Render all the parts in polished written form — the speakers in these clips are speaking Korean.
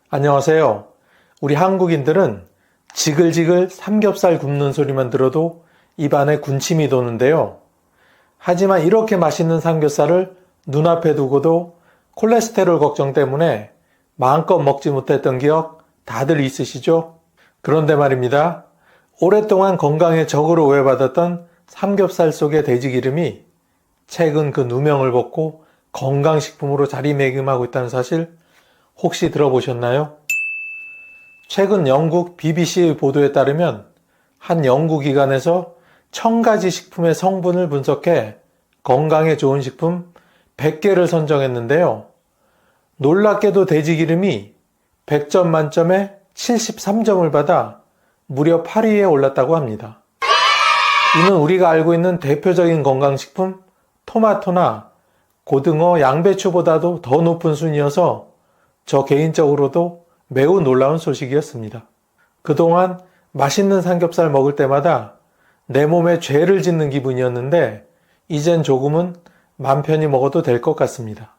안녕하세요. 우리 한국인들은 지글지글 삼겹살 굽는 소리만 들어도 입안에 군침이 도는데요. 하지만 이렇게 맛있는 삼겹살을 눈앞에 두고도 콜레스테롤 걱정 때문에 마음껏 먹지 못했던 기억 다들 있으시죠? 그런데 말입니다. 오랫동안 건강의 적으로 오해받았던 삼겹살 속의 돼지기름이 최근 그 누명을 벗고 건강식품으로 자리매김하고 있다는 사실 혹시 들어보셨나요? 최근 영국 BBC의 보도에 따르면 한 연구기관에서 1000가지 식품의 성분을 분석해 건강에 좋은 식품 100개를 선정했는데요. 놀랍게도 돼지기름이 100점 만점에 73점을 받아 무려 8위에 올랐다고 합니다. 이는 우리가 알고 있는 대표적인 건강식품 토마토나 고등어, 양배추보다도 더 높은 순위여서 저 개인적으로도 매우 놀라운 소식이었습니다. 그동안 맛있는 삼겹살 먹을 때마다 내 몸에 죄를 짓는 기분이었는데 이젠 조금은 맘 편히 먹어도 될 것 같습니다.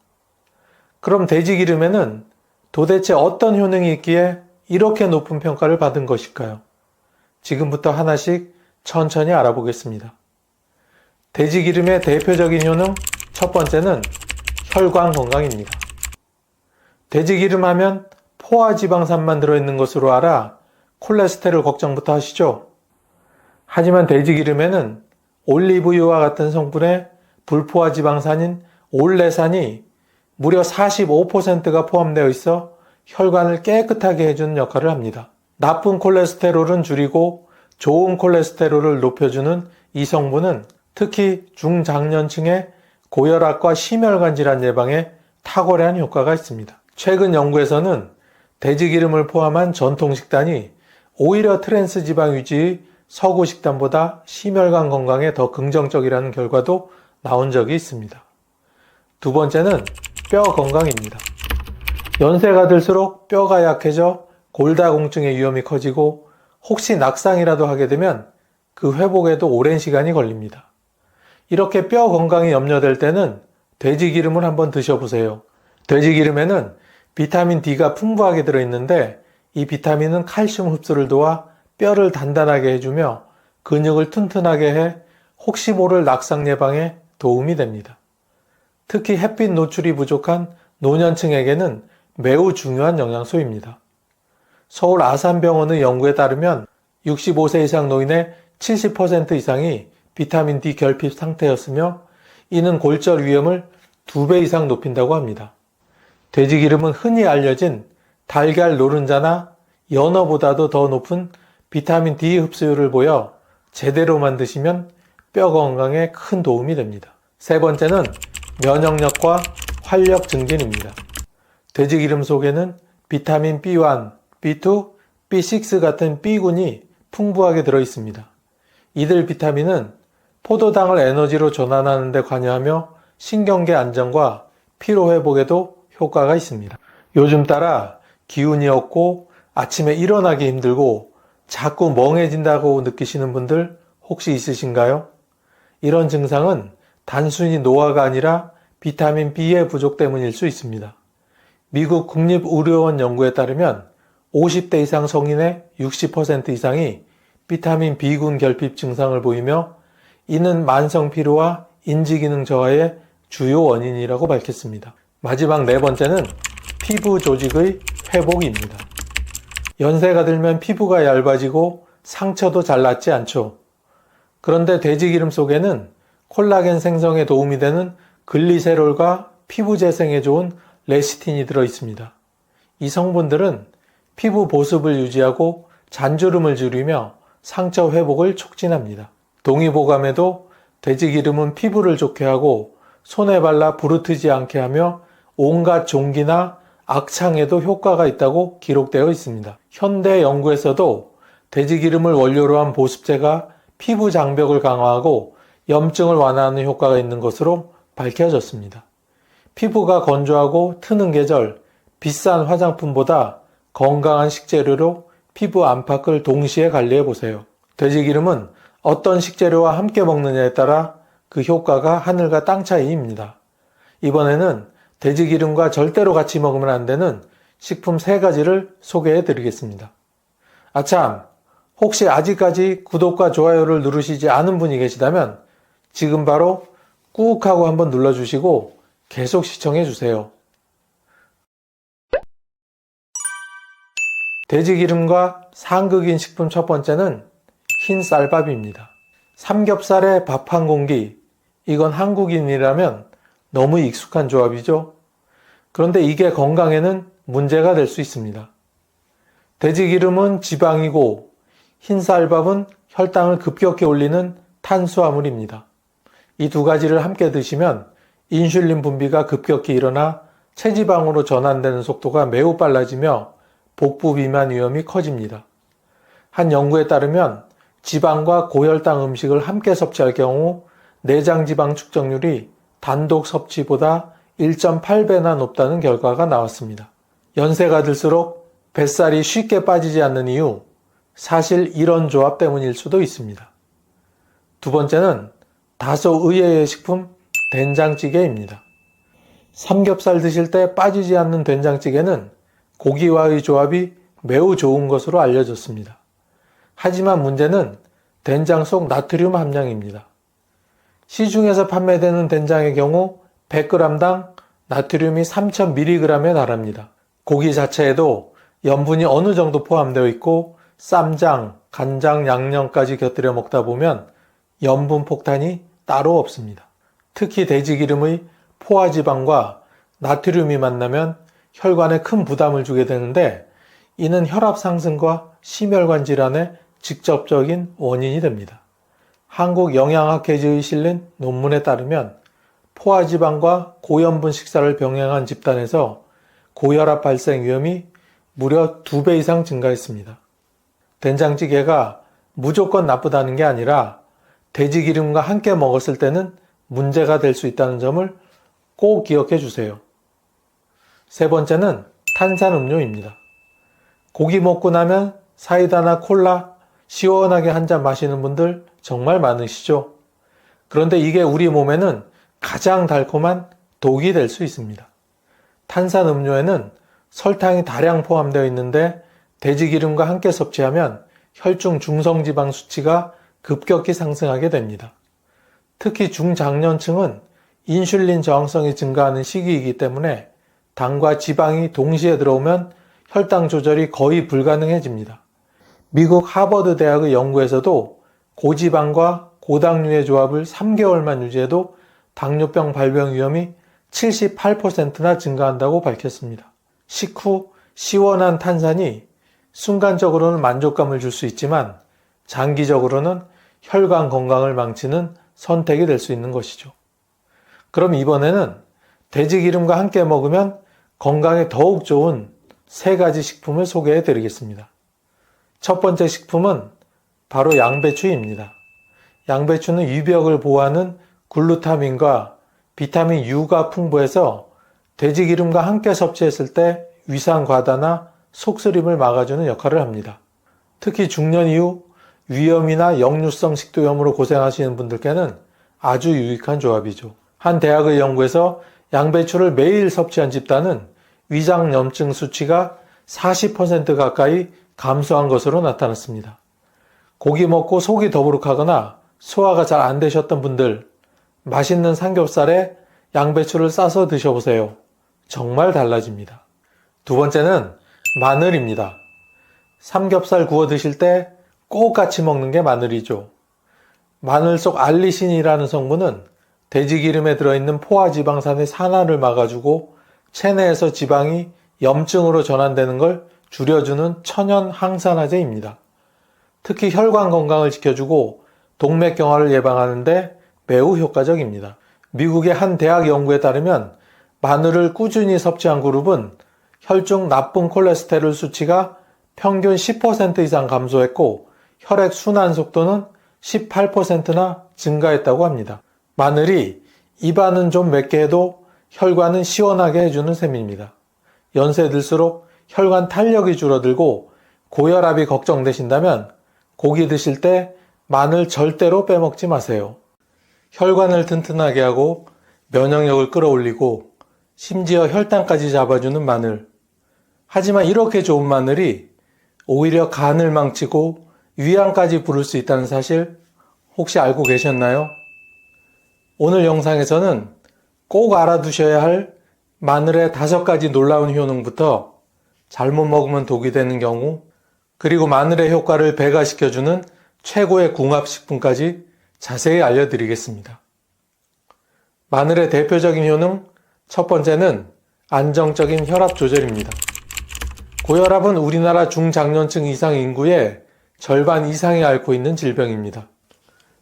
그럼 돼지기름에는 도대체 어떤 효능이 있기에 이렇게 높은 평가를 받은 것일까요? 지금부터 하나씩 천천히 알아보겠습니다. 돼지기름의 대표적인 효능 첫 번째는 혈관 건강입니다. 돼지기름 하면 포화지방산만 들어있는 것으로 알아 콜레스테롤 걱정부터 하시죠? 하지만 돼지기름에는 올리브유와 같은 성분의 불포화지방산인 올레산이 무려 45%가 포함되어 있어 혈관을 깨끗하게 해주는 역할을 합니다. 나쁜 콜레스테롤은 줄이고 좋은 콜레스테롤을 높여주는 이 성분은 특히 중장년층의 고혈압과 심혈관 질환 예방에 탁월한 효과가 있습니다. 최근 연구에서는 돼지기름을 포함한 전통식단이 오히려 트랜스 지방 위주의 서구 식단보다 심혈관 건강에 더 긍정적이라는 결과도 나온 적이 있습니다. 두 번째는 뼈 건강입니다. 연세가 들수록 뼈가 약해져 골다공증의 위험이 커지고 혹시 낙상이라도 하게 되면 그 회복에도 오랜 시간이 걸립니다. 이렇게 뼈 건강이 염려될 때는 돼지기름을 한번 드셔보세요. 돼지기름에는 비타민 D가 풍부하게 들어있는데 이 비타민은 칼슘 흡수를 도와 뼈를 단단하게 해주며 근육을 튼튼하게 해 혹시 모를 낙상 예방에 도움이 됩니다. 특히 햇빛 노출이 부족한 노년층에게는 매우 중요한 영양소입니다. 서울 아산병원의 연구에 따르면 65세 이상 노인의 70% 이상이 비타민 D 결핍 상태였으며 이는 골절 위험을 2배 이상 높인다고 합니다. 돼지기름은 흔히 알려진 달걀 노른자나 연어보다도 더 높은 비타민 D 흡수율을 보여 제대로만 드시면 뼈 건강에 큰 도움이 됩니다. 세 번째는 면역력과 활력 증진입니다. 돼지기름 속에는 비타민 B1, B2, B6 같은 B군이 풍부하게 들어있습니다. 이들 비타민은 포도당을 에너지로 전환하는 데 관여하며 신경계 안정과 피로 회복에도 효과가 있습니다. 요즘 따라 기운이 없고 아침에 일어나기 힘들고 자꾸 멍해진다고 느끼시는 분들 혹시 있으신가요? 이런 증상은 단순히 노화가 아니라 비타민 B의 부족 때문일 수 있습니다. 미국 국립의료원 연구에 따르면 50대 이상 성인의 60% 이상이 비타민 B군 결핍 증상을 보이며 이는 만성 피로와 인지기능 저하의 주요 원인이라고 밝혔습니다. 마지막 네 번째는 피부 조직의 회복입니다. 연세가 들면 피부가 얇아지고 상처도 잘 낫지 않죠. 그런데 돼지기름 속에는 콜라겐 생성에 도움이 되는 글리세롤과 피부 재생에 좋은 레시틴이 들어있습니다. 이 성분들은 피부 보습을 유지하고 잔주름을 줄이며 상처 회복을 촉진합니다. 동의보감에도 돼지기름은 피부를 좋게 하고 손에 발라 부르트지 않게 하며 온갖 종기나 악창에도 효과가 있다고 기록되어 있습니다. 현대 연구에서도 돼지기름을 원료로 한 보습제가 피부 장벽을 강화하고 염증을 완화하는 효과가 있는 것으로 밝혀졌습니다. 피부가 건조하고 트는 계절, 비싼 화장품보다 건강한 식재료로 피부 안팎을 동시에 관리해 보세요. 돼지기름은 어떤 식재료와 함께 먹느냐에 따라 그 효과가 하늘과 땅 차이입니다. 이번에는 돼지기름과 절대로 같이 먹으면 안 되는 식품 3가지를 소개해 드리겠습니다. 아참, 혹시 아직까지 구독과 좋아요를 누르시지 않은 분이 계시다면 지금 바로 꾹 하고 한번 눌러주시고 계속 시청해 주세요. 돼지기름과 상극인 식품 첫 번째는 흰 쌀밥입니다. 삼겹살에 밥 한 공기, 이건 한국인이라면 너무 익숙한 조합이죠. 그런데 이게 건강에는 문제가 될 수 있습니다. 돼지기름은 지방이고 흰 쌀밥은 혈당을 급격히 올리는 탄수화물입니다. 이 2가지를 함께 드시면 인슐린 분비가 급격히 일어나 체지방으로 전환되는 속도가 매우 빨라지며 복부 비만 위험이 커집니다. 한 연구에 따르면 지방과 고혈당 음식을 함께 섭취할 경우 내장 지방 축적률이 단독 섭취보다 1.8배나 높다는 결과가 나왔습니다. 연세가 들수록 뱃살이 쉽게 빠지지 않는 이유, 사실 이런 조합 때문일 수도 있습니다. 두 번째는 다소 의외의 식품 된장찌개입니다. 삼겹살 드실 때 빠지지 않는 된장찌개는 고기와의 조합이 매우 좋은 것으로 알려졌습니다. 하지만 문제는 된장 속 나트륨 함량입니다. 시중에서 판매되는 된장의 경우 100g당 나트륨이 3000mg에 달합니다. 고기 자체에도 염분이 어느 정도 포함되어 있고 쌈장, 간장, 양념까지 곁들여 먹다 보면 염분 폭탄이 따로 없습니다. 특히 돼지기름의 포화지방과 나트륨이 만나면 혈관에 큰 부담을 주게 되는데 이는 혈압 상승과 심혈관 질환의 직접적인 원인이 됩니다. 한국영양학회지에 실린 논문에 따르면 포화지방과 고염분 식사를 병행한 집단에서 고혈압 발생 위험이 무려 2배 이상 증가했습니다. 된장찌개가 무조건 나쁘다는 게 아니라 돼지기름과 함께 먹었을 때는 문제가 될 수 있다는 점을 꼭 기억해 주세요. 세 번째는 탄산음료입니다. 고기 먹고 나면 사이다나 콜라 시원하게 한 잔 마시는 분들 정말 많으시죠? 그런데 이게 우리 몸에는 가장 달콤한 독이 될 수 있습니다. 탄산음료에는 설탕이 다량 포함되어 있는데 돼지기름과 함께 섭취하면 혈중 중성지방 수치가 급격히 상승하게 됩니다. 특히 중장년층은 인슐린 저항성이 증가하는 시기이기 때문에 당과 지방이 동시에 들어오면 혈당 조절이 거의 불가능해집니다. 미국 하버드 대학의 연구에서도 고지방과 고당류의 조합을 3개월만 유지해도 당뇨병 발병 위험이 78%나 증가한다고 밝혔습니다. 식후 시원한 탄산이 순간적으로는 만족감을 줄 수 있지만 장기적으로는 혈관 건강을 망치는 선택이 될 수 있는 것이죠. 그럼 이번에는 돼지기름과 함께 먹으면 건강에 더욱 좋은 3가지 식품을 소개해 드리겠습니다. 첫 번째 식품은 바로 양배추입니다. 양배추는 위벽을 보호하는 글루타민과 비타민 U가 풍부해서 돼지기름과 함께 섭취했을 때 위산 과다나 속쓰림을 막아주는 역할을 합니다. 특히 중년 이후 위염이나 역류성 식도염으로 고생하시는 분들께는 아주 유익한 조합이죠. 한 대학의 연구에서 양배추를 매일 섭취한 집단은 위장염증 수치가 40% 가까이 감소한 것으로 나타났습니다. 고기 먹고 속이 더부룩하거나 소화가 잘 안 되셨던 분들, 맛있는 삼겹살에 양배추를 싸서 드셔보세요. 정말 달라집니다. 두 번째는 마늘입니다. 삼겹살 구워 드실 때 꼭 같이 먹는 게 마늘이죠. 마늘 속 알리신이라는 성분은 돼지기름에 들어있는 포화지방산의 산화를 막아주고 체내에서 지방이 염증으로 전환되는 걸 줄여주는 천연 항산화제입니다. 특히 혈관 건강을 지켜주고 동맥경화를 예방하는데 매우 효과적입니다. 미국의 한 대학 연구에 따르면 마늘을 꾸준히 섭취한 그룹은 혈중 나쁜 콜레스테롤 수치가 평균 10% 이상 감소했고 혈액 순환 속도는 18%나 증가했다고 합니다. 마늘이 입안은 좀 맵게 해도 혈관은 시원하게 해주는 셈입니다. 연세 들수록 혈관 탄력이 줄어들고 고혈압이 걱정되신다면 고기 드실 때 마늘 절대로 빼먹지 마세요. 혈관을 튼튼하게 하고 면역력을 끌어올리고 심지어 혈당까지 잡아주는 마늘. 하지만 이렇게 좋은 마늘이 오히려 간을 망치고 위암까지 부를 수 있다는 사실 혹시 알고 계셨나요? 오늘 영상에서는 꼭 알아두셔야 할 마늘의 5가지 놀라운 효능부터 잘못 먹으면 독이 되는 경우, 그리고 마늘의 효과를 배가시켜주는 최고의 궁합식품까지 자세히 알려드리겠습니다. 마늘의 대표적인 효능 첫 번째는 안정적인 혈압 조절입니다. 고혈압은 우리나라 중장년층 이상 인구의 절반 이상이 앓고 있는 질병입니다.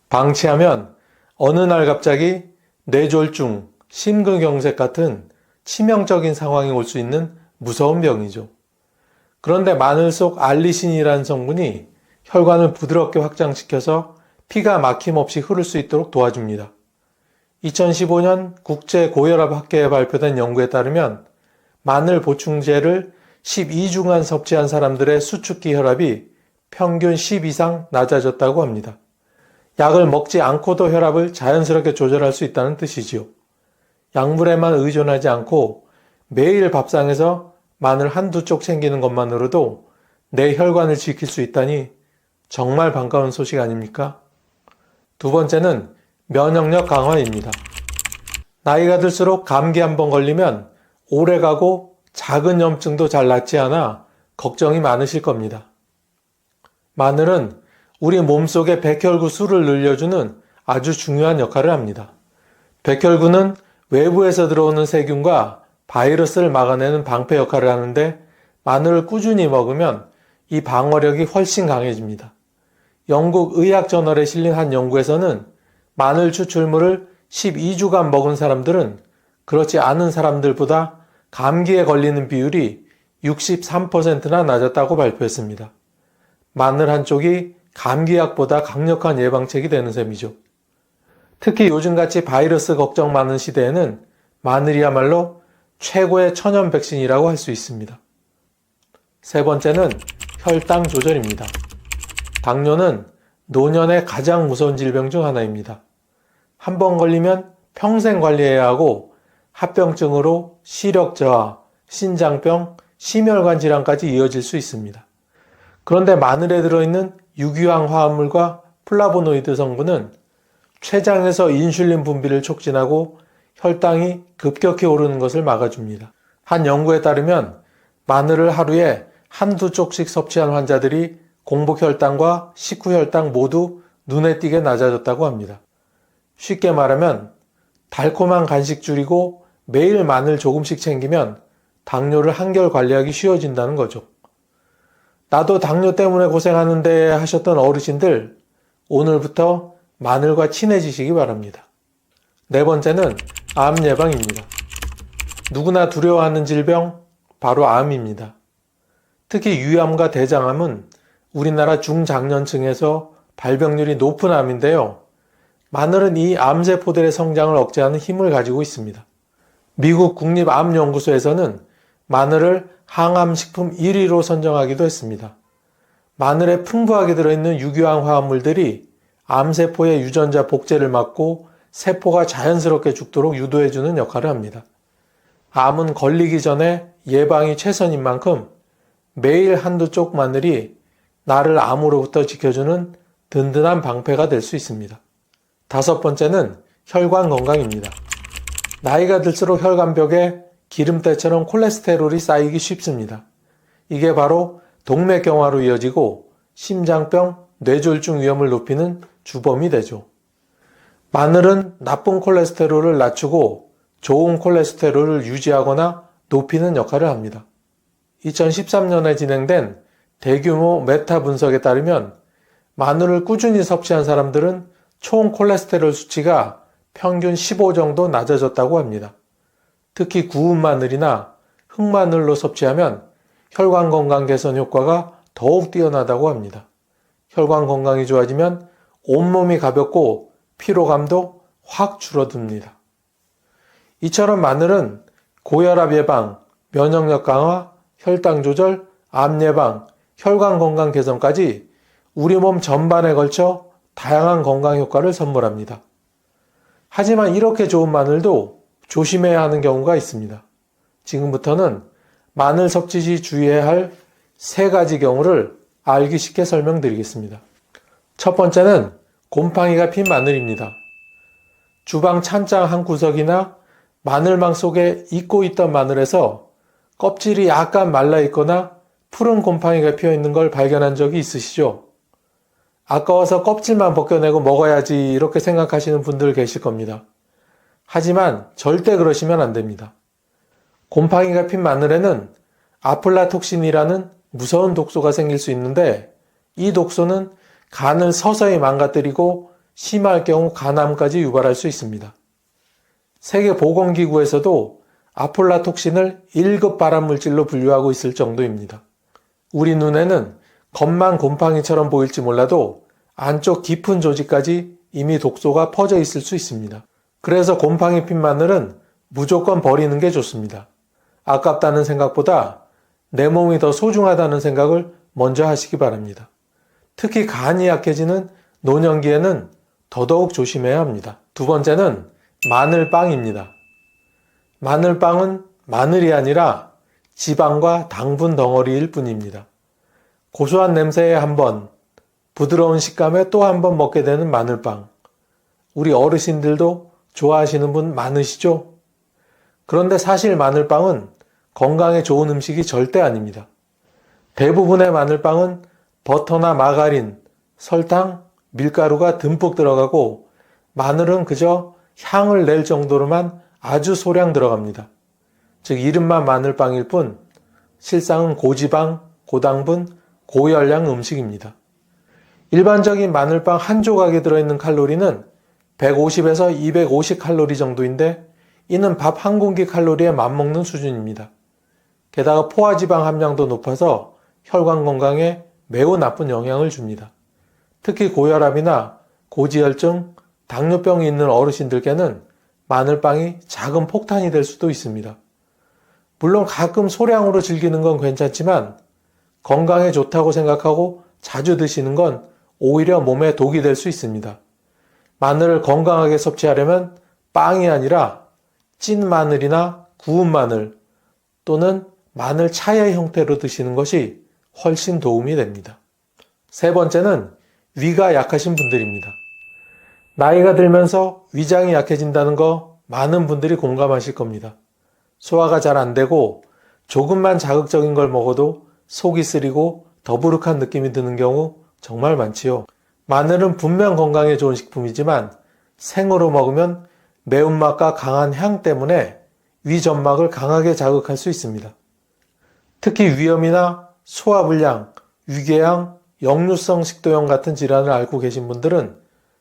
방치하면 어느 날 갑자기 뇌졸중, 심근경색 같은 치명적인 상황이 올 수 있는 무서운 병이죠. 그런데 마늘 속 알리신이라는 성분이 혈관을 부드럽게 확장시켜서 피가 막힘없이 흐를 수 있도록 도와줍니다. 2015년 국제고혈압학회에 발표된 연구에 따르면 마늘 보충제를 12주간 섭취한 사람들의 수축기 혈압이 평균 10 이상 낮아졌다고 합니다. 약을 먹지 않고도 혈압을 자연스럽게 조절할 수 있다는 뜻이지요. 약물에만 의존하지 않고 매일 밥상에서 마늘 한두 쪽 챙기는 것만으로도 내 혈관을 지킬 수 있다니 정말 반가운 소식 아닙니까? 두 번째는 면역력 강화입니다. 나이가 들수록 감기 한번 걸리면 오래가고 작은 염증도 잘 낫지 않아 걱정이 많으실 겁니다. 마늘은 우리 몸속의 백혈구 수를 늘려주는 아주 중요한 역할을 합니다. 백혈구는 외부에서 들어오는 세균과 바이러스를 막아내는 방패 역할을 하는데 마늘을 꾸준히 먹으면 이 방어력이 훨씬 강해집니다. 영국 의학저널에 실린 한 연구에서는 마늘 추출물을 12주간 먹은 사람들은 그렇지 않은 사람들보다 감기에 걸리는 비율이 63%나 낮았다고 발표했습니다. 마늘 한 쪽이 감기약보다 강력한 예방책이 되는 셈이죠. 특히 요즘같이 바이러스 걱정 많은 시대에는 마늘이야말로 최고의 천연 백신이라고 할 수 있습니다. 세 번째는 혈당 조절입니다. 당뇨는 노년의 가장 무서운 질병 중 하나입니다. 한 번 걸리면 평생 관리해야 하고 합병증으로 시력 저하, 신장병, 심혈관 질환까지 이어질 수 있습니다. 그런데 마늘에 들어있는 유기황 화합물과 플라보노이드 성분은 췌장에서 인슐린 분비를 촉진하고 혈당이 급격히 오르는 것을 막아줍니다. 한 연구에 따르면 마늘을 하루에 한두 쪽씩 섭취한 환자들이 공복혈당과 식후혈당 모두 눈에 띄게 낮아졌다고 합니다. 쉽게 말하면 달콤한 간식 줄이고 매일 마늘 조금씩 챙기면 당뇨를 한결 관리하기 쉬워진다는 거죠. 나도 당뇨 때문에 고생하는데 하셨던 어르신들, 오늘부터 마늘과 친해지시기 바랍니다. 네 번째는 암 예방입니다. 누구나 두려워하는 질병, 바로 암입니다. 특히 유암과 대장암은 우리나라 중장년층에서 발병률이 높은 암인데요. 마늘은 이 암세포들의 성장을 억제하는 힘을 가지고 있습니다. 미국 국립암연구소에서는 마늘을 항암식품 1위로 선정하기도 했습니다. 마늘에 풍부하게 들어있는 유기황 화합물들이 암세포의 유전자 복제를 막고 세포가 자연스럽게 죽도록 유도해주는 역할을 합니다. 암은 걸리기 전에 예방이 최선인 만큼 매일 한두 쪽 마늘이 나를 암으로부터 지켜주는 든든한 방패가 될 수 있습니다. 다섯 번째는 혈관 건강입니다. 나이가 들수록 혈관벽에 기름때처럼 콜레스테롤이 쌓이기 쉽습니다. 이게 바로 동맥경화로 이어지고 심장병, 뇌졸중 위험을 높이는 주범이 되죠. 마늘은 나쁜 콜레스테롤을 낮추고 좋은 콜레스테롤을 유지하거나 높이는 역할을 합니다. 2013년에 진행된 대규모 메타 분석에 따르면 마늘을 꾸준히 섭취한 사람들은 총 콜레스테롤 수치가 평균 15 정도 낮아졌다고 합니다. 특히 구운 마늘이나 흑마늘로 섭취하면 혈관 건강 개선 효과가 더욱 뛰어나다고 합니다. 혈관 건강이 좋아지면 온몸이 가볍고 피로감도 확 줄어듭니다. 이처럼 마늘은 고혈압 예방, 면역력 강화, 혈당 조절, 암 예방, 혈관 건강 개선까지 우리 몸 전반에 걸쳐 다양한 건강 효과를 선물합니다. 하지만 이렇게 좋은 마늘도 조심해야 하는 경우가 있습니다. 지금부터는 마늘 섭취 시 주의해야 할 3가지 경우를 알기 쉽게 설명드리겠습니다. 첫 번째는 곰팡이가 핀 마늘입니다. 주방 찬장 한 구석이나 마늘망 속에 익고 있던 마늘에서 껍질이 약간 말라 있거나 푸른 곰팡이가 피어 있는 걸 발견한 적이 있으시죠? 아까워서 껍질만 벗겨내고 먹어야지 이렇게 생각하시는 분들 계실 겁니다. 하지만 절대 그러시면 안 됩니다. 곰팡이가 핀 마늘에는 아플라톡신이라는 무서운 독소가 생길 수 있는데 이 독소는 간을 서서히 망가뜨리고 심할 경우 간암까지 유발할 수 있습니다. 세계보건기구에서도 아플라톡신을 1급 발암물질로 분류하고 있을 정도입니다. 우리 눈에는 겉만 곰팡이처럼 보일지 몰라도 안쪽 깊은 조직까지 이미 독소가 퍼져 있을 수 있습니다. 그래서 곰팡이 핀 마늘은 무조건 버리는 게 좋습니다. 아깝다는 생각보다 내 몸이 더 소중하다는 생각을 먼저 하시기 바랍니다. 특히 간이 약해지는 노년기에는 더더욱 조심해야 합니다. 두 번째는 마늘빵입니다. 마늘빵은 마늘이 아니라 지방과 당분 덩어리일 뿐입니다. 고소한 냄새에 한 번, 부드러운 식감에 또 한 번 먹게 되는 마늘빵. 우리 어르신들도 좋아하시는 분 많으시죠? 그런데 사실 마늘빵은 건강에 좋은 음식이 절대 아닙니다. 대부분의 마늘빵은 버터나 마가린, 설탕, 밀가루가 듬뿍 들어가고 마늘은 그저 향을 낼 정도로만 아주 소량 들어갑니다. 즉 이름만 마늘빵일 뿐 실상은 고지방, 고당분, 고열량 음식입니다. 일반적인 마늘빵 한 조각에 들어있는 칼로리는 150에서 250칼로리 정도인데 이는 밥 한 공기 칼로리에 맞먹는 수준입니다. 게다가 포화지방 함량도 높아서 혈관 건강에 매우 나쁜 영향을 줍니다. 특히 고혈압이나 고지혈증, 당뇨병이 있는 어르신들께는 마늘빵이 작은 폭탄이 될 수도 있습니다. 물론 가끔 소량으로 즐기는 건 괜찮지만 건강에 좋다고 생각하고 자주 드시는 건 오히려 몸에 독이 될 수 있습니다. 마늘을 건강하게 섭취하려면 빵이 아니라 찐 마늘이나 구운 마늘 또는 마늘 차의 형태로 드시는 것이 훨씬 도움이 됩니다. 세 번째는 위가 약하신 분들입니다. 나이가 들면서 위장이 약해진다는 거 많은 분들이 공감하실 겁니다. 소화가 잘 안 되고 조금만 자극적인 걸 먹어도 속이 쓰리고 더부룩한 느낌이 드는 경우 정말 많지요. 마늘은 분명 건강에 좋은 식품이지만 생으로 먹으면 매운맛과 강한 향 때문에 위 점막을 강하게 자극할 수 있습니다. 특히 위염이나 소화불량, 위궤양, 역류성 식도염 같은 질환을 앓고 계신 분들은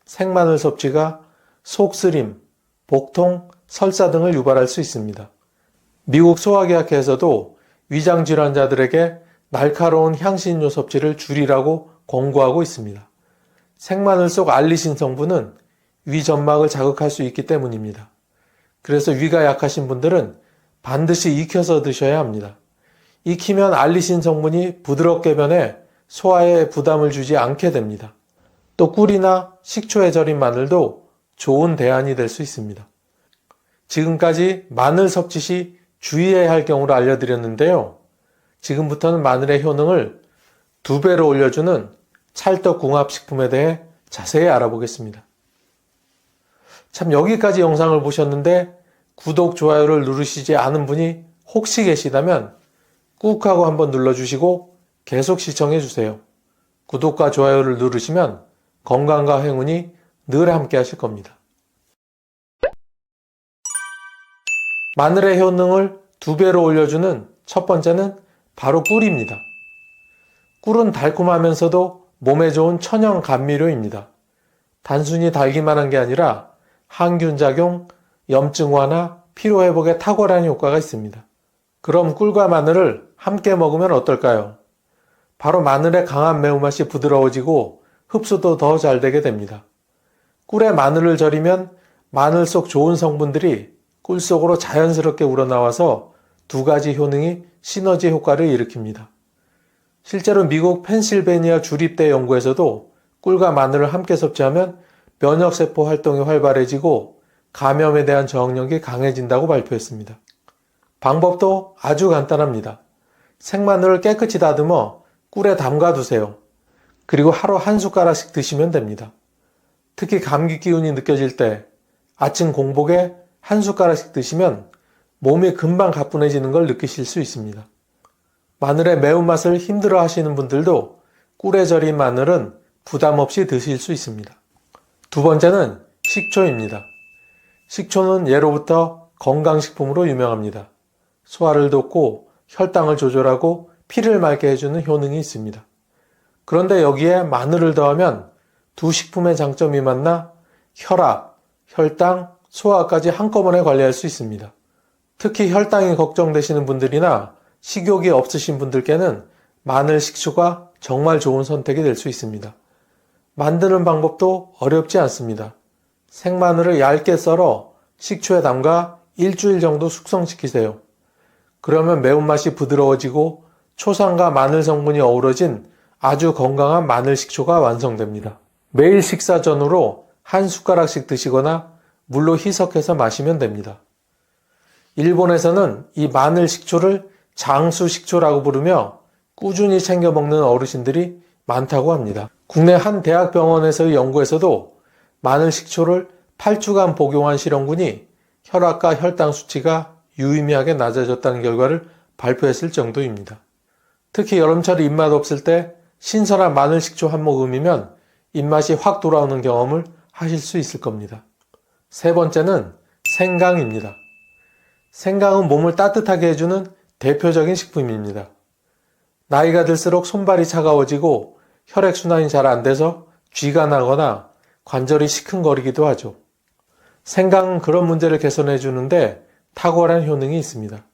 생마늘 섭취가 속쓰림, 복통, 설사 등을 유발할 수 있습니다. 미국 소화계약회에서도 위장 질환자들에게 날카로운 향신료 섭취를 줄이라고 권고하고 있습니다. 생마늘 속 알리신 성분은 위 점막을 자극할 수 있기 때문입니다. 그래서 위가 약하신 분들은 반드시 익혀서 드셔야 합니다. 익히면 알리신 성분이 부드럽게 변해 소화에 부담을 주지 않게 됩니다. 또 꿀이나 식초에 절인 마늘도 좋은 대안이 될 수 있습니다. 지금까지 마늘 섭취 시 주의해야 할 경우를 알려드렸는데요. 지금부터는 마늘의 효능을 2배로 올려주는 찰떡궁합식품에 대해 자세히 알아보겠습니다. 참 여기까지 영상을 보셨는데 구독, 좋아요를 누르시지 않은 분이 혹시 계시다면 꾹 하고 한번 눌러주시고 계속 시청해주세요. 구독과 좋아요를 누르시면 건강과 행운이 늘 함께 하실 겁니다. 마늘의 효능을 2배로 올려주는 첫 번째는 바로 꿀입니다. 꿀은 달콤하면서도 몸에 좋은 천연 감미료입니다. 단순히 달기만 한 게 아니라 항균 작용, 염증 완화, 피로 회복에 탁월한 효과가 있습니다. 그럼 꿀과 마늘을 함께 먹으면 어떨까요? 바로 마늘의 강한 매운맛이 부드러워지고 흡수도 더 잘 되게 됩니다. 꿀에 마늘을 절이면 마늘 속 좋은 성분들이 꿀 속으로 자연스럽게 우러나와서 2가지 효능이 시너지 효과를 일으킵니다. 실제로 미국 펜실베니아 주립대 연구에서도 꿀과 마늘을 함께 섭취하면 면역세포 활동이 활발해지고 감염에 대한 저항력이 강해진다고 발표했습니다. 방법도 아주 간단합니다. 생마늘을 깨끗이 다듬어 꿀에 담가 두세요. 그리고 하루 한 숟가락씩 드시면 됩니다. 특히 감기 기운이 느껴질 때 아침 공복에 한 숟가락씩 드시면 몸이 금방 가뿐해지는 걸 느끼실 수 있습니다. 마늘의 매운맛을 힘들어 하시는 분들도 꿀에 절인 마늘은 부담 없이 드실 수 있습니다. 두 번째는 식초입니다. 식초는 예로부터 건강식품으로 유명합니다. 소화를 돕고 혈당을 조절하고 피를 맑게 해주는 효능이 있습니다. 그런데 여기에 마늘을 더하면 두 식품의 장점이 만나 혈압, 혈당, 소화까지 한꺼번에 관리할 수 있습니다. 특히 혈당이 걱정되시는 분들이나 식욕이 없으신 분들께는 마늘 식초가 정말 좋은 선택이 될 수 있습니다. 만드는 방법도 어렵지 않습니다. 생마늘을 얇게 썰어 식초에 담가 일주일 정도 숙성시키세요. 그러면 매운맛이 부드러워지고 초산과 마늘 성분이 어우러진 아주 건강한 마늘 식초가 완성됩니다. 매일 식사 전후로 한 숟가락씩 드시거나 물로 희석해서 마시면 됩니다. 일본에서는 이 마늘 식초를 장수 식초라고 부르며 꾸준히 챙겨 먹는 어르신들이 많다고 합니다. 국내 한 대학병원에서의 연구에서도 마늘 식초를 8주간 복용한 실험군이 혈압과 혈당 수치가 유의미하게 낮아졌다는 결과를 발표했을 정도입니다. 특히 여름철 입맛 없을 때 신선한 마늘 식초 한 모금이면 입맛이 확 돌아오는 경험을 하실 수 있을 겁니다. 세 번째는 생강입니다. 생강은 몸을 따뜻하게 해주는 대표적인 식품입니다. 나이가 들수록 손발이 차가워지고 혈액순환이 잘 안 돼서 쥐가 나거나 관절이 시큰거리기도 하죠. 생강은 그런 문제를 개선해 주는데 탁월한 효능이 있습니다.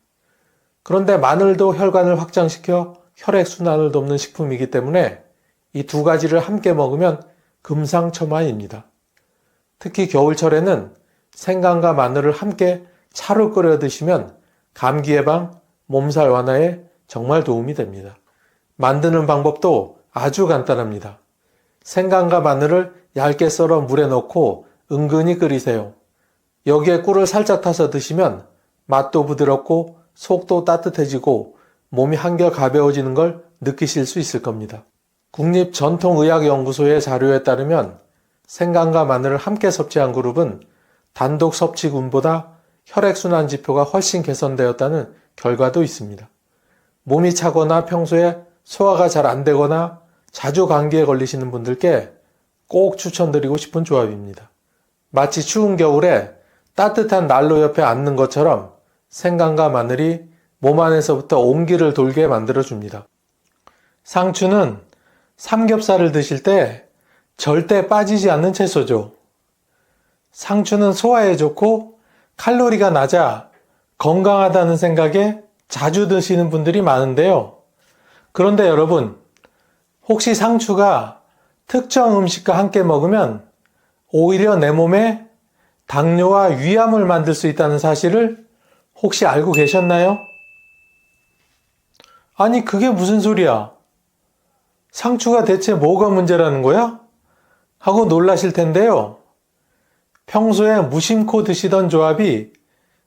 그런데 마늘도 혈관을 확장시켜 혈액순환을 돕는 식품이기 때문에 이 두 가지를 함께 먹으면 금상첨화입니다. 특히 겨울철에는 생강과 마늘을 함께 차로 끓여 드시면 감기 예방, 몸살 완화에 정말 도움이 됩니다. 만드는 방법도 아주 간단합니다. 생강과 마늘을 얇게 썰어 물에 넣고 은근히 끓이세요. 여기에 꿀을 살짝 타서 드시면 맛도 부드럽고 속도 따뜻해지고 몸이 한결 가벼워지는 걸 느끼실 수 있을 겁니다. 국립전통의학연구소의 자료에 따르면 생강과 마늘을 함께 섭취한 그룹은 단독 섭취군보다 혈액순환 지표가 훨씬 개선되었다는 결과도 있습니다. 몸이 차거나 평소에 소화가 잘 안 되거나 자주 감기에 걸리시는 분들께 꼭 추천드리고 싶은 조합입니다. 마치 추운 겨울에 따뜻한 난로 옆에 앉는 것처럼 생강과 마늘이 몸 안에서부터 온기를 돌게 만들어줍니다. 상추는 삼겹살을 드실 때 절대 빠지지 않는 채소죠. 상추는 소화에 좋고 칼로리가 낮아 건강하다는 생각에 자주 드시는 분들이 많은데요. 그런데 여러분, 혹시 상추가 특정 음식과 함께 먹으면 오히려 내 몸에 당뇨와 위암을 만들 수 있다는 사실을 혹시 알고 계셨나요? 아니, 그게 무슨 소리야? 상추가 대체 뭐가 문제라는 거야? 하고 놀라실 텐데요. 평소에 무심코 드시던 조합이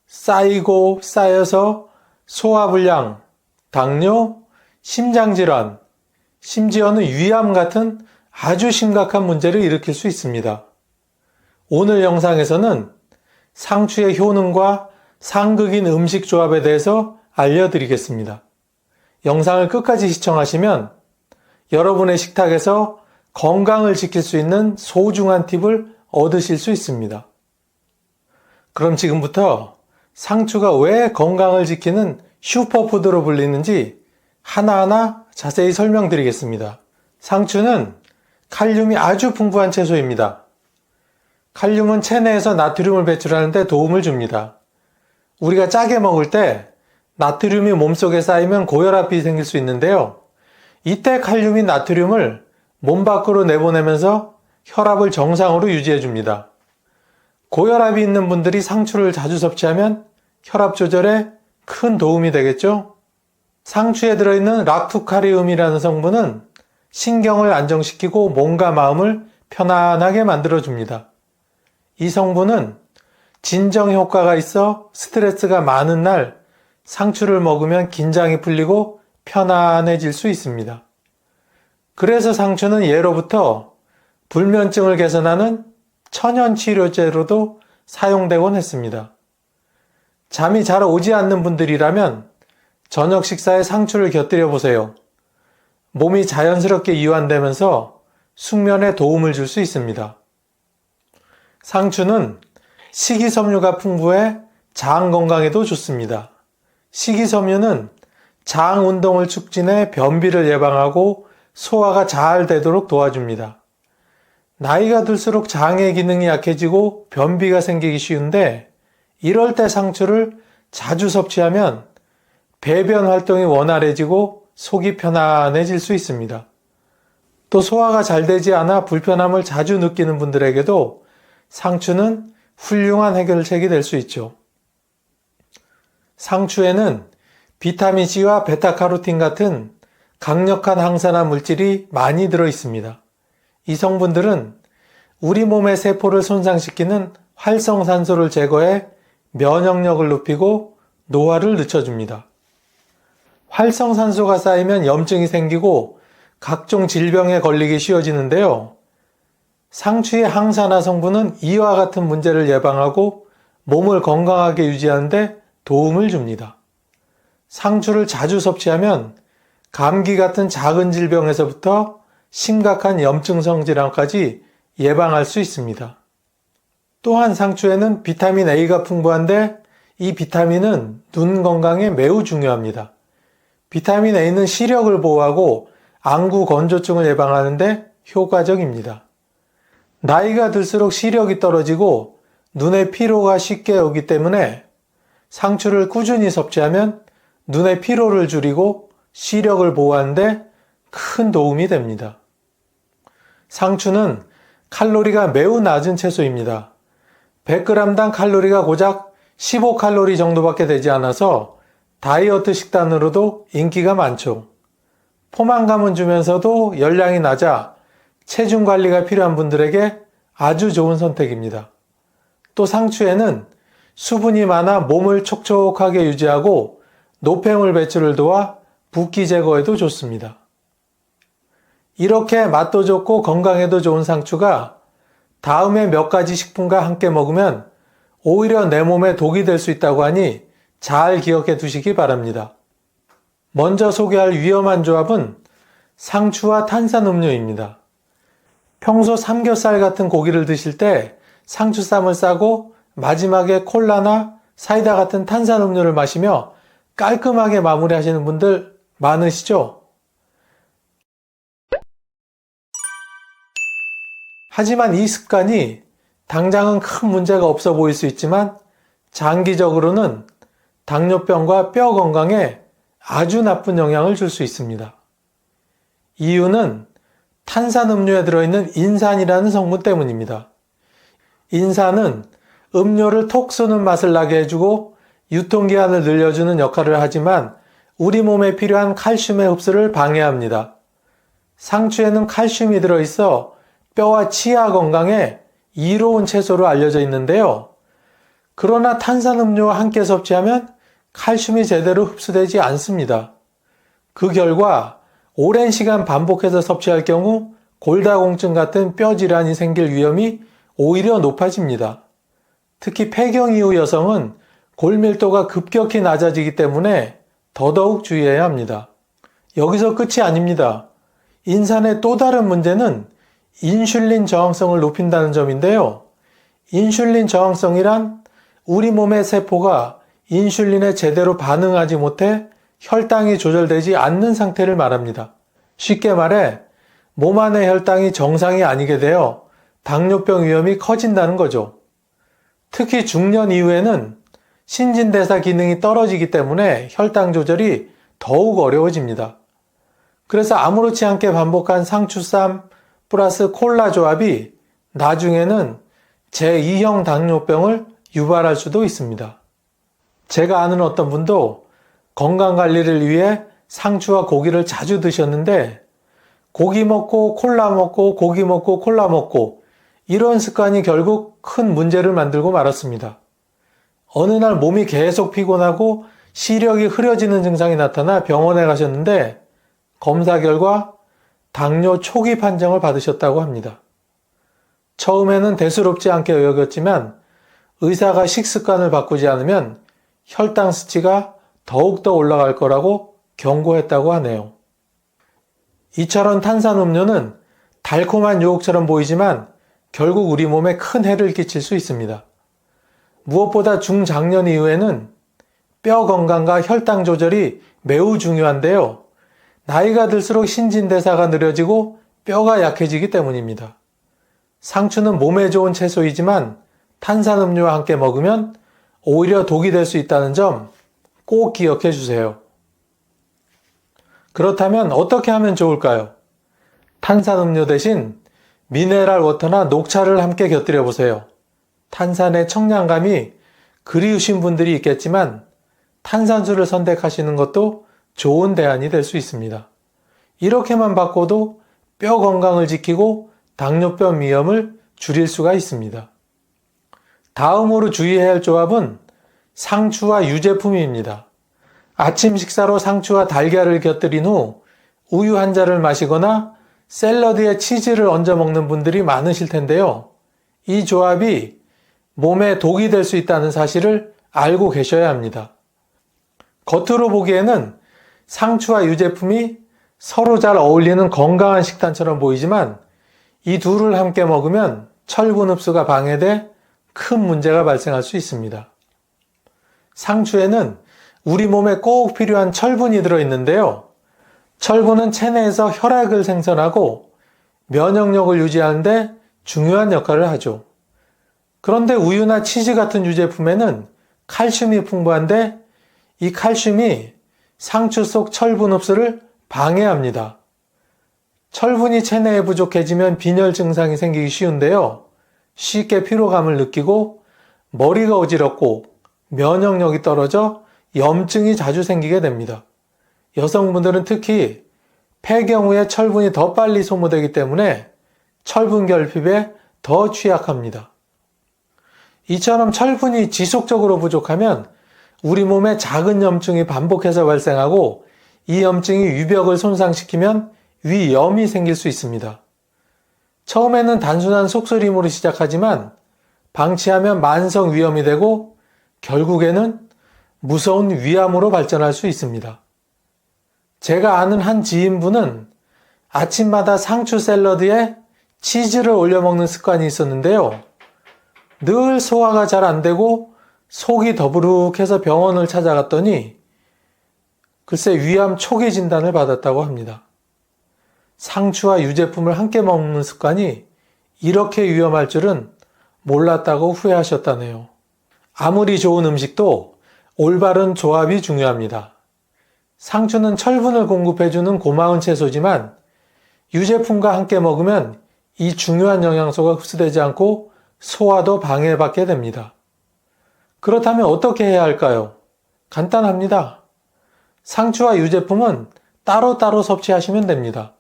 쌓이고 쌓여서 소화불량, 당뇨, 심장질환, 심지어는 위암 같은 아주 심각한 문제를 일으킬 수 있습니다. 오늘 영상에서는 상추의 효능과 상극인 음식 조합에 대해서 알려드리겠습니다. 영상을 끝까지 시청하시면 여러분의 식탁에서 건강을 지킬 수 있는 소중한 팁을 얻으실 수 있습니다. 그럼 지금부터 상추가 왜 건강을 지키는 슈퍼푸드로 불리는지 하나하나 자세히 설명드리겠습니다. 상추는 칼륨이 아주 풍부한 채소입니다. 칼륨은 체내에서 나트륨을 배출하는 데 도움을 줍니다. 우리가 짜게 먹을 때 나트륨이 몸속에 쌓이면 고혈압이 생길 수 있는데요. 이때 칼륨이 나트륨을 몸 밖으로 내보내면서 혈압을 정상으로 유지해 줍니다. 고혈압이 있는 분들이 상추를 자주 섭취하면 혈압 조절에 큰 도움이 되겠죠? 상추에 들어있는 락투카리움이라는 성분은 신경을 안정시키고 몸과 마음을 편안하게 만들어줍니다. 이 성분은 진정 효과가 있어 스트레스가 많은 날 상추를 먹으면 긴장이 풀리고 편안해질 수 있습니다. 그래서 상추는 예로부터 불면증을 개선하는 천연치료제로도 사용되곤 했습니다. 잠이 잘 오지 않는 분들이라면 저녁 식사에 상추를 곁들여 보세요. 몸이 자연스럽게 이완되면서 숙면에 도움을 줄 수 있습니다. 상추는 식이섬유가 풍부해 장 건강에도 좋습니다. 식이섬유는 장 운동을 촉진해 변비를 예방하고 소화가 잘 되도록 도와줍니다. 나이가 들수록 장의 기능이 약해지고 변비가 생기기 쉬운데 이럴 때 상추를 자주 섭취하면 배변 활동이 원활해지고 속이 편안해질 수 있습니다. 또 소화가 잘 되지 않아 불편함을 자주 느끼는 분들에게도 상추는 훌륭한 해결책이 될 수 있죠. 상추에는 비타민C와 베타카로틴 같은 강력한 항산화 물질이 많이 들어 있습니다. 이 성분들은 우리 몸의 세포를 손상시키는 활성산소를 제거해 면역력을 높이고 노화를 늦춰줍니다. 활성산소가 쌓이면 염증이 생기고 각종 질병에 걸리기 쉬워지는데요. 상추의 항산화 성분은 이와 같은 문제를 예방하고 몸을 건강하게 유지하는 데 도움을 줍니다. 상추를 자주 섭취하면 감기 같은 작은 질병에서부터 심각한 염증성 질환까지 예방할 수 있습니다. 또한 상추에는 비타민 A가 풍부한데 이 비타민은 눈 건강에 매우 중요합니다. 비타민 A는 시력을 보호하고 안구 건조증을 예방하는 데 효과적입니다. 나이가 들수록 시력이 떨어지고 눈의 피로가 쉽게 오기 때문에 상추를 꾸준히 섭취하면 눈의 피로를 줄이고 시력을 보호하는 데 큰 도움이 됩니다. 상추는 칼로리가 매우 낮은 채소입니다. 100g당 칼로리가 고작 15칼로리 정도밖에 되지 않아서 다이어트 식단으로도 인기가 많죠. 포만감은 주면서도 열량이 낮아 체중 관리가 필요한 분들에게 아주 좋은 선택입니다. 또 상추에는 수분이 많아 몸을 촉촉하게 유지하고 노폐물 배출을 도와 붓기 제거에도 좋습니다. 이렇게 맛도 좋고 건강에도 좋은 상추가 다음에 몇 가지 식품과 함께 먹으면 오히려 내 몸에 독이 될 수 있다고 하니 잘 기억해 두시기 바랍니다. 먼저 소개할 위험한 조합은 상추와 탄산음료입니다. 평소 삼겹살 같은 고기를 드실 때 상추쌈을 싸고 마지막에 콜라나 사이다 같은 탄산음료를 마시며 깔끔하게 마무리하시는 분들 많으시죠? 하지만 이 습관이 당장은 큰 문제가 없어 보일 수 있지만 장기적으로는 당뇨병과 뼈 건강에 아주 나쁜 영향을 줄 수 있습니다. 이유는 탄산음료에 들어있는 인산이라는 성분 때문입니다. 인산은 음료를 톡 쏘는 맛을 나게 해주고 유통기한을 늘려주는 역할을 하지만 우리 몸에 필요한 칼슘의 흡수를 방해합니다. 상추에는 칼슘이 들어있어 뼈와 치아 건강에 이로운 채소로 알려져 있는데요. 그러나 탄산음료와 함께 섭취하면 칼슘이 제대로 흡수되지 않습니다. 그 결과 오랜 시간 반복해서 섭취할 경우 골다공증 같은 뼈 질환이 생길 위험이 오히려 높아집니다. 특히 폐경 이후 여성은 골밀도가 급격히 낮아지기 때문에 더더욱 주의해야 합니다. 여기서 끝이 아닙니다. 인산의 또 다른 문제는 인슐린 저항성을 높인다는 점인데요. 인슐린 저항성이란 우리 몸의 세포가 인슐린에 제대로 반응하지 못해 혈당이 조절되지 않는 상태를 말합니다. 쉽게 말해 몸 안의 혈당이 정상이 아니게 되어 당뇨병 위험이 커진다는 거죠. 특히 중년 이후에는 신진대사 기능이 떨어지기 때문에 혈당 조절이 더욱 어려워집니다. 그래서 아무렇지 않게 반복한 상추쌈 플러스 콜라 조합이 나중에는 제2형 당뇨병을 유발할 수도 있습니다. 제가 아는 어떤 분도 건강관리를 위해 상추와 고기를 자주 드셨는데 고기 먹고 콜라 먹고 고기 먹고 콜라 먹고 이런 습관이 결국 큰 문제를 만들고 말았습니다. 어느 날 몸이 계속 피곤하고 시력이 흐려지는 증상이 나타나 병원에 가셨는데 검사 결과 당뇨 초기 판정을 받으셨다고 합니다. 처음에는 대수롭지 않게 여겼지만 의사가 식습관을 바꾸지 않으면 혈당 수치가 더욱더 올라갈 거라고 경고했다고 하네요. 이처럼 탄산음료는 달콤한 유혹처럼 보이지만 결국 우리 몸에 큰 해를 끼칠 수 있습니다. 무엇보다 중장년 이후에는 뼈 건강과 혈당 조절이 매우 중요한데요. 나이가 들수록 신진대사가 느려지고 뼈가 약해지기 때문입니다. 상추는 몸에 좋은 채소이지만 탄산음료와 함께 먹으면 오히려 독이 될 수 있다는 점 꼭 기억해 주세요. 그렇다면 어떻게 하면 좋을까요? 탄산음료 대신 미네랄 워터나 녹차를 함께 곁들여 보세요. 탄산의 청량감이 그리우신 분들이 있겠지만 탄산수를 선택하시는 것도 좋은 대안이 될 수 있습니다. 이렇게만 바꿔도 뼈 건강을 지키고 당뇨병 위험을 줄일 수가 있습니다. 다음으로 주의해야 할 조합은 상추와 유제품입니다. 아침 식사로 상추와 달걀을 곁들인 후 우유 한 잔을 마시거나 샐러드에 치즈를 얹어 먹는 분들이 많으실 텐데요. 이 조합이 몸에 독이 될 수 있다는 사실을 알고 계셔야 합니다. 겉으로 보기에는 상추와 유제품이 서로 잘 어울리는 건강한 식단처럼 보이지만 이 둘을 함께 먹으면 철분 흡수가 방해돼 큰 문제가 발생할 수 있습니다. 상추에는 우리 몸에 꼭 필요한 철분이 들어있는데요. 철분은 체내에서 혈액을 생성하고 면역력을 유지하는데 중요한 역할을 하죠. 그런데 우유나 치즈 같은 유제품에는 칼슘이 풍부한데 이 칼슘이 상추 속 철분 흡수를 방해합니다. 철분이 체내에 부족해지면 빈혈 증상이 생기기 쉬운데요. 쉽게 피로감을 느끼고 머리가 어지럽고 면역력이 떨어져 염증이 자주 생기게 됩니다. 여성분들은 특히 폐경후에 철분이 더 빨리 소모되기 때문에 철분 결핍에 더 취약합니다. 이처럼 철분이 지속적으로 부족하면 우리 몸에 작은 염증이 반복해서 발생하고 이 염증이 위벽을 손상시키면 위염이 생길 수 있습니다. 처음에는 단순한 속쓰림으로 시작하지만 방치하면 만성 위염이 되고 결국에는 무서운 위암으로 발전할 수 있습니다. 제가 아는 한 지인분은 아침마다 상추 샐러드에 치즈를 올려 먹는 습관이 있었는데요. 늘 소화가 잘 안 되고 속이 더부룩해서 병원을 찾아갔더니 글쎄 위암 초기 진단을 받았다고 합니다. 상추와 유제품을 함께 먹는 습관이 이렇게 위험할 줄은 몰랐다고 후회하셨다네요. 아무리 좋은 음식도 올바른 조합이 중요합니다. 상추는 철분을 공급해주는 고마운 채소지만 유제품과 함께 먹으면 이 중요한 영양소가 흡수되지 않고 소화도 방해받게 됩니다. 그렇다면 어떻게 해야 할까요? 간단합니다. 상추와 유제품은 따로따로 섭취하시면 됩니다.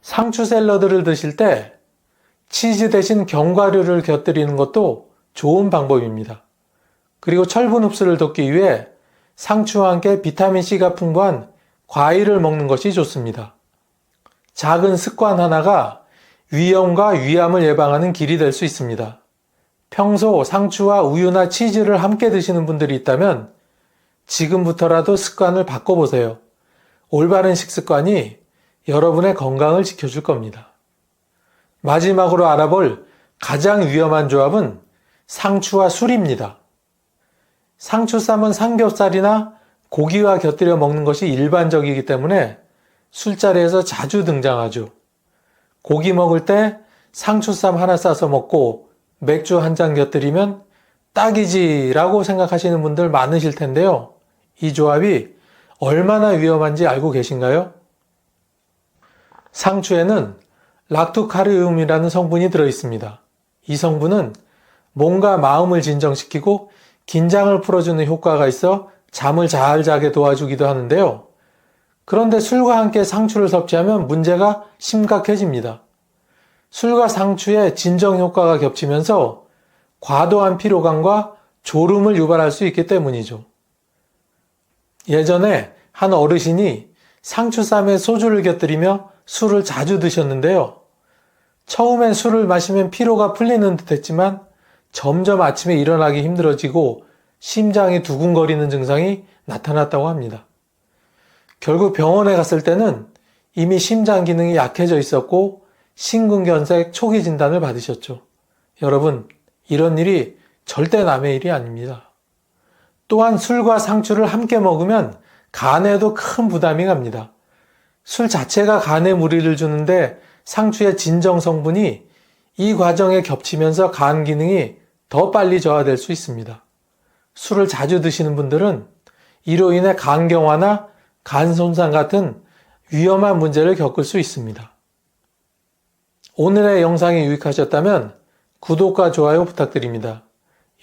상추 샐러드를 드실 때 치즈 대신 견과류를 곁들이는 것도 좋은 방법입니다. 그리고 철분 흡수를 돕기 위해 상추와 함께 비타민C가 풍부한 과일을 먹는 것이 좋습니다. 작은 습관 하나가 위염과 위암을 예방하는 길이 될 수 있습니다. 평소 상추와 우유나 치즈를 함께 드시는 분들이 있다면 지금부터라도 습관을 바꿔보세요. 올바른 식습관이 여러분의 건강을 지켜줄 겁니다. 마지막으로 알아볼 가장 위험한 조합은 상추와 술입니다. 상추쌈은 삼겹살이나 고기와 곁들여 먹는 것이 일반적이기 때문에 술자리에서 자주 등장하죠. 고기 먹을 때 상추쌈 하나 싸서 먹고 맥주 한 잔 곁들이면 딱이지라고 생각하시는 분들 많으실 텐데요. 이 조합이 얼마나 위험한지 알고 계신가요? 상추에는 락토카리움이라는 성분이 들어있습니다. 이 성분은 몸과 마음을 진정시키고 긴장을 풀어주는 효과가 있어 잠을 잘 자게 도와주기도 하는데요. 그런데 술과 함께 상추를 섭취하면 문제가 심각해집니다. 술과 상추의 진정 효과가 겹치면서 과도한 피로감과 졸음을 유발할 수 있기 때문이죠. 예전에 한 어르신이 상추쌈에 소주를 곁들이며 술을 자주 드셨는데요. 처음엔 술을 마시면 피로가 풀리는 듯 했지만 점점 아침에 일어나기 힘들어지고 심장이 두근거리는 증상이 나타났다고 합니다. 결국 병원에 갔을 때는 이미 심장 기능이 약해져 있었고 심근경색 초기 진단을 받으셨죠. 여러분, 이런 일이 절대 남의 일이 아닙니다. 또한 술과 상추를 함께 먹으면 간에도 큰 부담이 갑니다. 술 자체가 간에 무리를 주는데 상추의 진정 성분이 이 과정에 겹치면서 간 기능이 더 빨리 저하될 수 있습니다. 술을 자주 드시는 분들은 이로 인해 간경화나 간 손상 같은 위험한 문제를 겪을 수 있습니다. 오늘의 영상이 유익하셨다면 구독과 좋아요 부탁드립니다.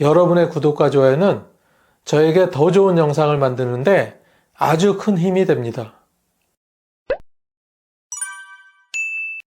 여러분의 구독과 좋아요는 저에게 더 좋은 영상을 만드는데 아주 큰 힘이 됩니다.